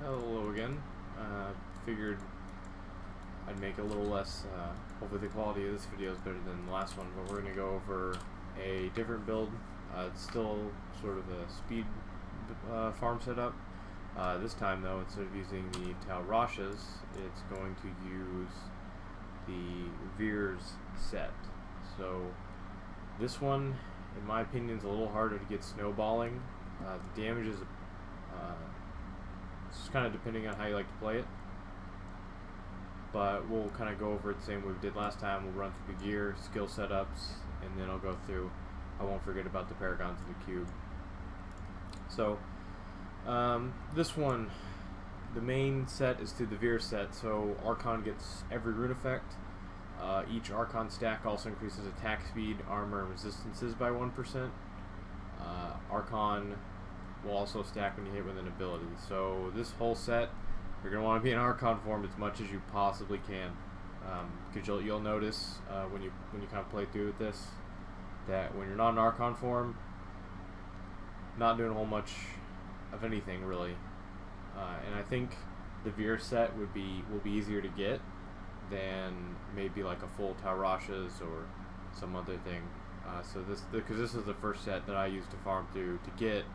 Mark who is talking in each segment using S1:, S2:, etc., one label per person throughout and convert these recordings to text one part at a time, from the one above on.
S1: Hello again. Figured I'd make a little less, hopefully the quality of this video is better than the last one, but we're going to go over a different build. It's still sort of a speed farm setup. This time though, instead of using the Talrashas, it's going to use the Veers set. So this one, in my opinion, is a little harder to get snowballing. The damage is it's just kind of depending on how you like to play it, but we'll kind of go over it the same way we did last time. We'll run through the gear, skill setups, and then I'll go through. I won't forget about the Paragons of the Cube. So this one, the main set is through the Veer set. So Archon gets every rune effect. Each Archon stack also increases attack speed, armor, and resistances by 1%. Archon will also stack when you hit with an ability. So this whole set, you're going to want to be in Archon form as much as you possibly can, because you'll notice when you kind of play through with this that when you're not in Archon form, not doing a whole much of anything really. And I think the Veer set will be easier to get than maybe like a full Talrashas or some other thing. Because this is the first set that I used to farm through to get,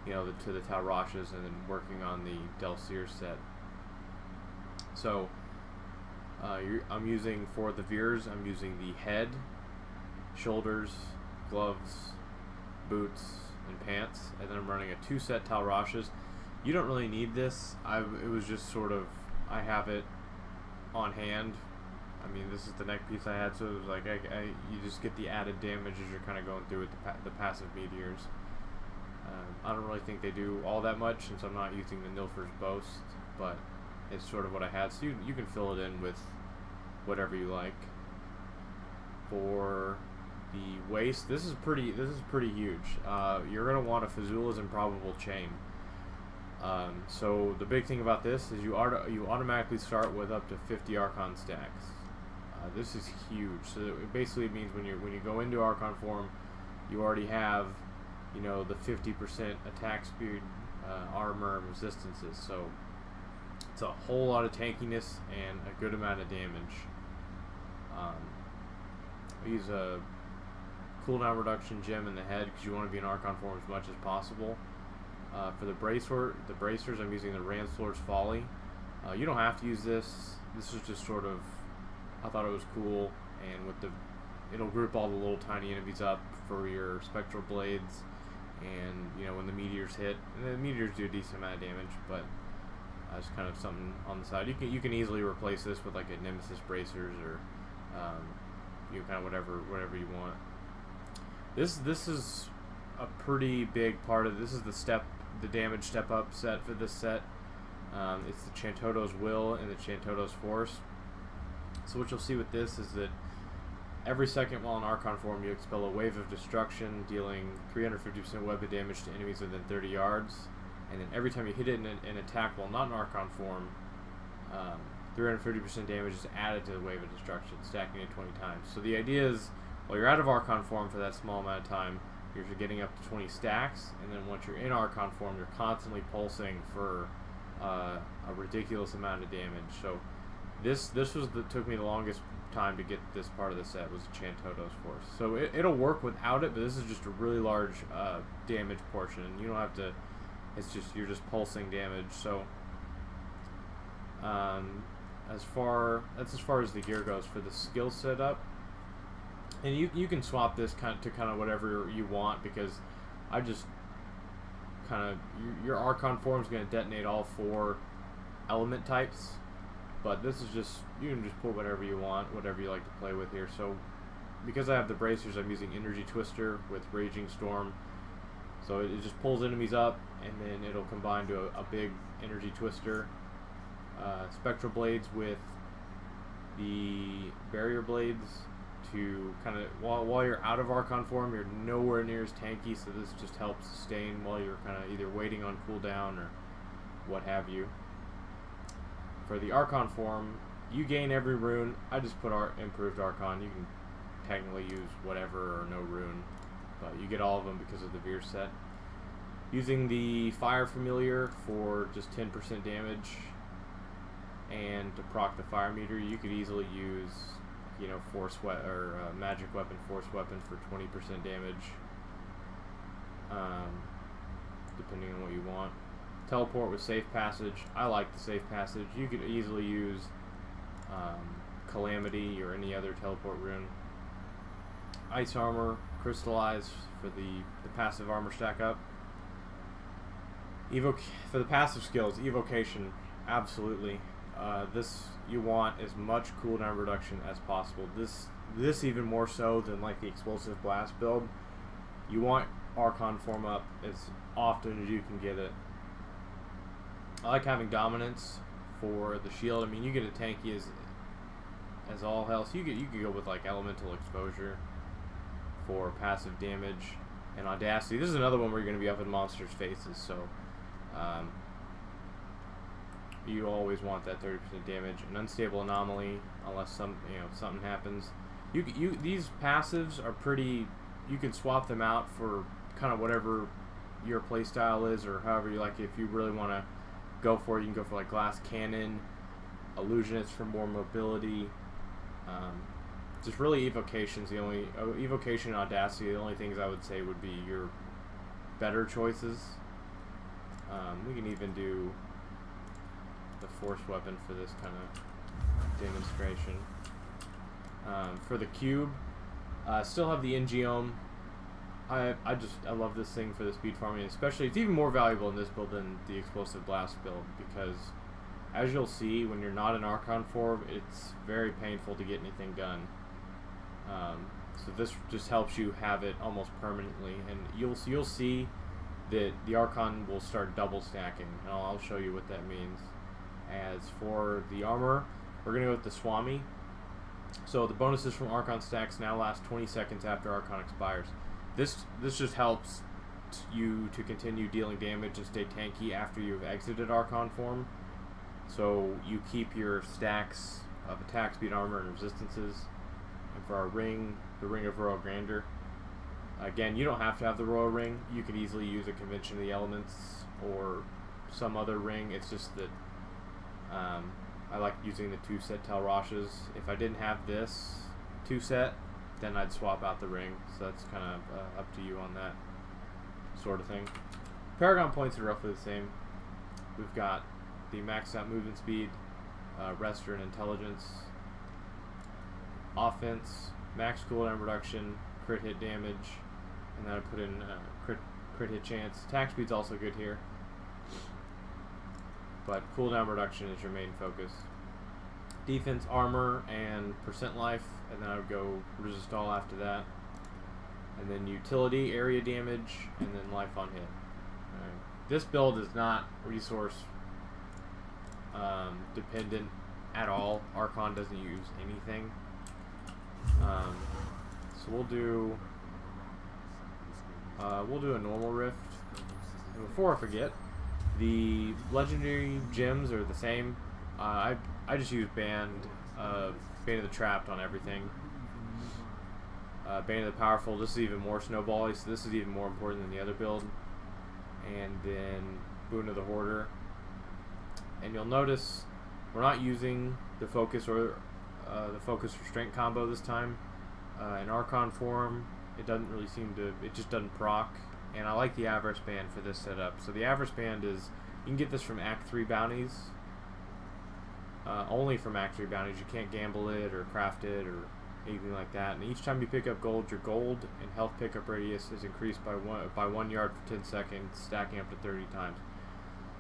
S1: to the Talrashas, and then working on the Delseer set. So I'm using, for the Veers, I'm using the head, shoulders, gloves, boots, and pants, and then I'm running a 2-set Talrashas. You don't really need this. It was just sort of, I have it on hand. I mean, this is the neck piece I had, so it was like you just get the added damage as you're kind of going through with the passive meteors. I don't really think they do all that much since I'm not using the Nilfer's Boast, but it's sort of what I had. So you can fill it in with whatever you like. For the waist, this is pretty huge. You're gonna want a Fazula's Improbable Chain. So the big thing about this is you automatically start with up to 50 Archon stacks. This is huge. So it basically means when you go into Archon form, you already have the 50% attack speed, armor, and resistances. So it's a whole lot of tankiness and a good amount of damage. I use a cooldown reduction gem in the head because you want to be in Archon form as much as possible. For the bracers, I'm using the Ranslord's Folly. You don't have to use this. This is just sort of, I thought it was cool, and it'll group all the little tiny enemies up for your spectral blades, and when the meteors hit, and the meteors do a decent amount of damage, but it's kind of something on the side. You can easily replace this with like a Nemesis bracers or kind of whatever you want. This is a pretty big part of this. Is the damage step up set for this set. It's the Chantoto's Will and the Chantoto's Force. So what you'll see with this is that every second while in Archon form, you expel a wave of destruction, dealing 350% weapon damage to enemies within 30 yards. And then every time you hit it in an attack while not in Archon form, 350% damage is added to the wave of destruction, stacking it 20 times. So the idea is, while you're out of Archon form for that small amount of time, you're getting up to 20 stacks, and then once you're in Archon form, you're constantly pulsing for a ridiculous amount of damage. So this took me the longest time to get this part of the set, was Chantoto's Force. So it'll work without it, but this is just a really large damage portion. You don't have to. You're just pulsing damage. So as far as the gear goes for the skill setup. And you can swap this to kind of whatever you want, because I just kind of, your Archon form is going to detonate all 4 element types, but this is just, you can just pull whatever you want, whatever you like to play with here. So because I have the bracers, I'm using Energy Twister with Raging Storm, so it just pulls enemies up, and then it'll combine to a big Energy Twister. Spectral Blades with the Barrier Blades to kind of, while you're out of Archon form, you're nowhere near as tanky, so this just helps sustain while you're kind of either waiting on cooldown or what have you. For the Archon form, you gain every rune. I just put improved Archon. You can technically use whatever or no rune, but you get all of them because of the Veer set. Using the Fire Familiar for just 10% damage, and to proc the Fire Meter, you could easily use, you know, Magic Weapon, Force Weapon for 20% damage, depending on what you want. Teleport with Safe Passage. I like the Safe Passage. You could easily use Calamity or any other teleport rune. Ice Armor, Crystallize for the passive armor stack up. For the passive skills, Evocation, absolutely. This, you want as much cooldown reduction as possible. This even more so than like the Explosive Blast build. You want Archon form up as often as you can get it. I like having Dominance for the shield. I mean, you get a tanky as all hell. So you could go with like Elemental Exposure for passive damage, and Audacity. This is another one where you're going to be up in monsters' faces, so you always want that 30% damage. An Unstable Anomaly, unless something happens. These passives are pretty. You can swap them out for kind of whatever your playstyle is, or however you like it. If you really want to go for it, you can go for like Glass Cannon, Illusionist for more mobility. Just really Evocation's the only Evocation and Audacity. The only things I would say would be your better choices. We can even do the Force Weapon for this kind of demonstration. For the cube, still have the Ingeome. I love this thing for the speed farming, especially. It's even more valuable in this build than the Explosive Blast build, because as you'll see, when you're not in Archon form, it's very painful to get anything done. So this just helps you have it almost permanently, and you'll see that the Archon will start double stacking, and I'll show you what that means. As for the armor, we're going to go with the Swami. So the bonuses from Archon stacks now last 20 seconds after Archon expires. This just helps you to continue dealing damage and stay tanky after you've exited Archon form. So you keep your stacks of attack, speed, armor, and resistances. And for our ring, the Ring of Royal Grandeur. Again, you don't have to have the Royal Ring. You could easily use a Convention of the Elements or some other ring. It's just that I like using the 2-set Tel Rashes. If I didn't have this 2-set, then I'd swap out the ring. So that's kind of up to you on that sort of thing. Paragon points are roughly the same. We've got the maxed out movement speed, Rester and Intelligence, offense, max cooldown reduction, crit hit damage, and then I put in crit hit chance. Attack speed's also good here, but cooldown reduction is your main focus. Defense, armor, and percent life, and then I would go resist all after that. And then utility, area damage, and then life on hit. Right. This build is not resource dependent at all. Archon doesn't use anything. So we'll do a normal rift. And before I forget, the legendary gems are the same. I just use Bane of the Trapped on everything. Bane of the Powerful. This is even more snowbally, so this is even more important than the other build. And then Boon of the Hoarder. And you'll notice we're not using the focus or the focus restraint combo this time. In Archon form, it doesn't really seem to. It just doesn't proc. And I like the Avarice Band for this setup. So the Avarice Band is, you can get this from Act 3 bounties. Only from Act 3 bounties. You can't gamble it or craft it or anything like that. And each time you pick up gold, your gold and health pickup radius is increased by 1 yard for 10 seconds, stacking up to 30 times.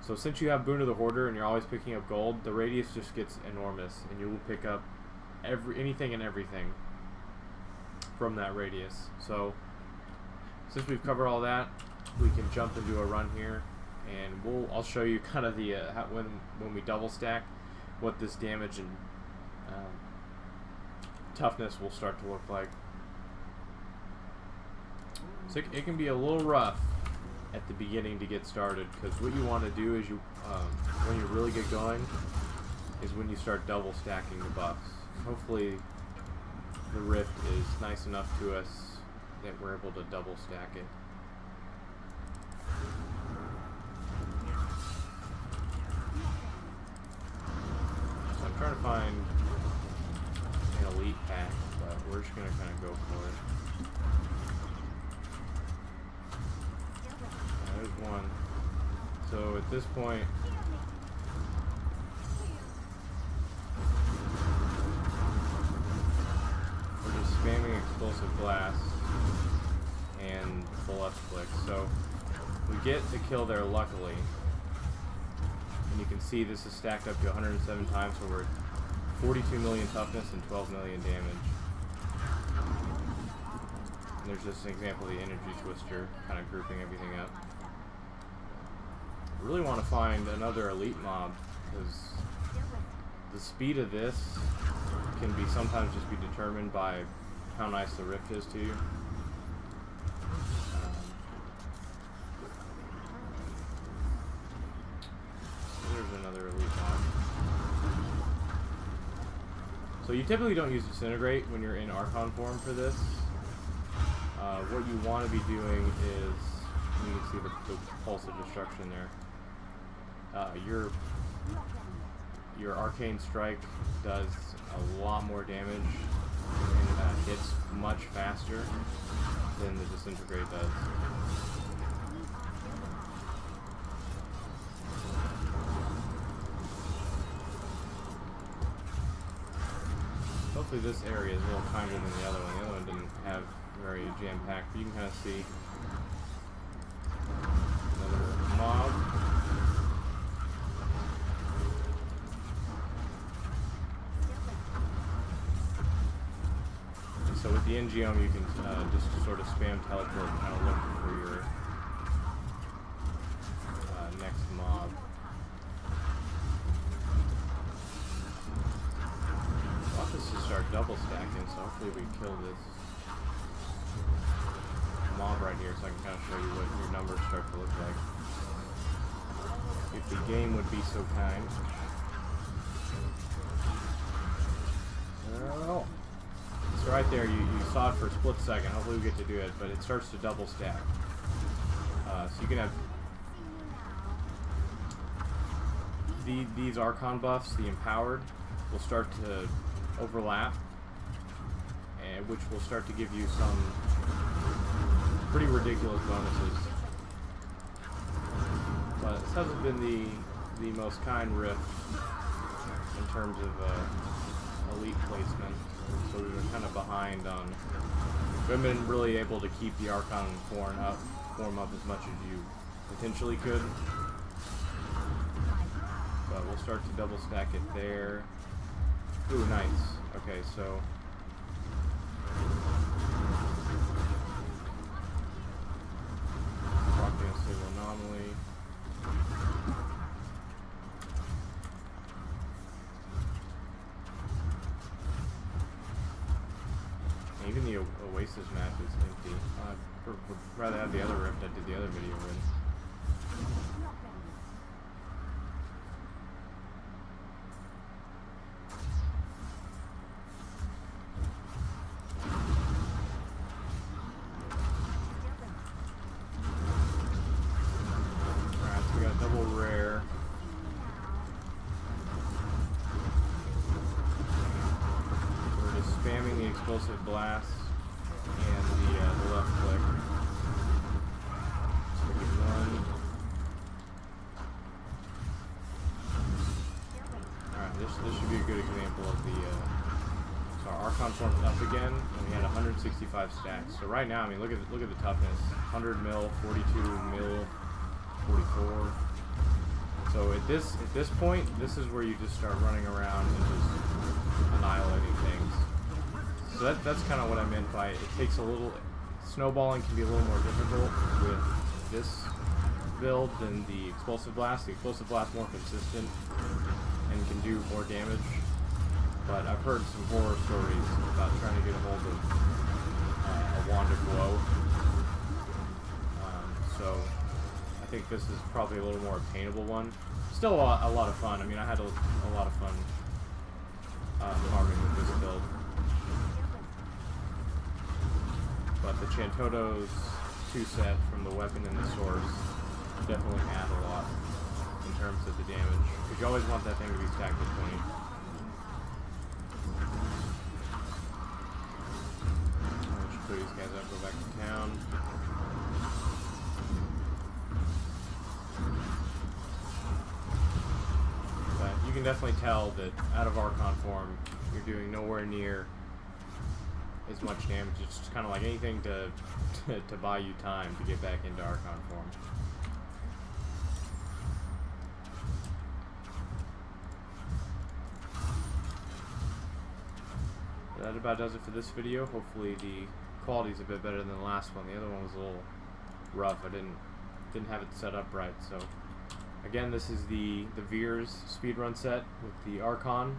S1: So since you have Boon of the Hoarder and you're always picking up gold, the radius just gets enormous, and you will pick up anything and everything from that radius. So since we've covered all that, we can jump into a run here, and I'll show you kind of the when we double stack, what this damage and toughness will start to look like. So it can be a little rough at the beginning to get started, because what you want to do is when you really get going is when you start double stacking the buffs. Hopefully the rift is nice enough to us that we're able to double stack it. go for it. There's one. So at this point, we're just spamming explosive blast and the left click. So we get the kill there luckily. And you can see this is stacked up to 107 times, so we're at 42 million toughness and 12 million damage. And there's just an example of the energy twister, kind of grouping everything up. I really want to find another elite mob, because the speed of this can be sometimes just be determined by how nice the rift is to you. There's another elite mob. So you typically don't use Disintegrate when you're in Archon form for this. What you want to be doing is, you can see the pulse of destruction there. Your Arcane Strike does a lot more damage and hits much faster than the Disintegrate does. Hopefully this area is a little kinder than the other one. The other one didn't have very jam-packed, but you can kind of see another mob. And so with the Engiome, you can just sort of spam teleport and kind of look for your next mob. I want this to start double stacking, so hopefully we kill this mob right here so I can kind of show you what your numbers start to look like. If the game would be so kind. Oh. So right there, you saw it for a split second. Hopefully we get to do it, but it starts to double stack. So you can have these Archon buffs, the Empowered, will start to overlap, and which will start to give you some pretty ridiculous bonuses. But this hasn't been the most kind rift in terms of elite placement, so we were kind of behind on. We haven't been really able to keep the Archon form up as much as you potentially could. But we'll start to double stack it there. Ooh, nice. Okay, so walking a single anomaly. Even the Oasis map is empty. I would rather have the other rift I did the other video with. Explosive blast and the left click. So we get one. Alright, this should be a good example of the so our Archon formed up again and we had 165 stacks. So right now, I mean look at the toughness. 100 mil, 42 mil, 44. So at this point, this is where you just start running around and just annihilating things. So that's kind of what I meant by it takes a little, snowballing can be a little more difficult with this build than the Explosive Blast. The Explosive Blast more consistent and can do more damage, but I've heard some horror stories about trying to get a hold of a Wand of Woe. So I think this is probably a little more obtainable one. Still a lot of fun. I mean, I had a lot of fun farming with this build. But the Chantoto's 2-set from the weapon and the source definitely add a lot in terms of the damage. Because you always want that thing to be stacked at 20. clear these guys out, go back to town. But you can definitely tell that out of Archon form, you're doing nowhere near as much damage. It's just kind of like anything to to buy you time to get back into Archon form. That about does it for this video. Hopefully the quality's a bit better than the last one. The other one was a little rough. I didn't have it set up right. So again, this is the Veers speedrun set with the Archon.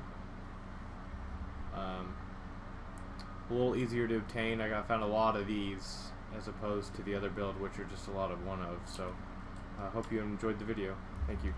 S1: A little easier to obtain. I found a lot of these as opposed to the other build, which are just a lot of one of. So I hope you enjoyed the video. Thank you.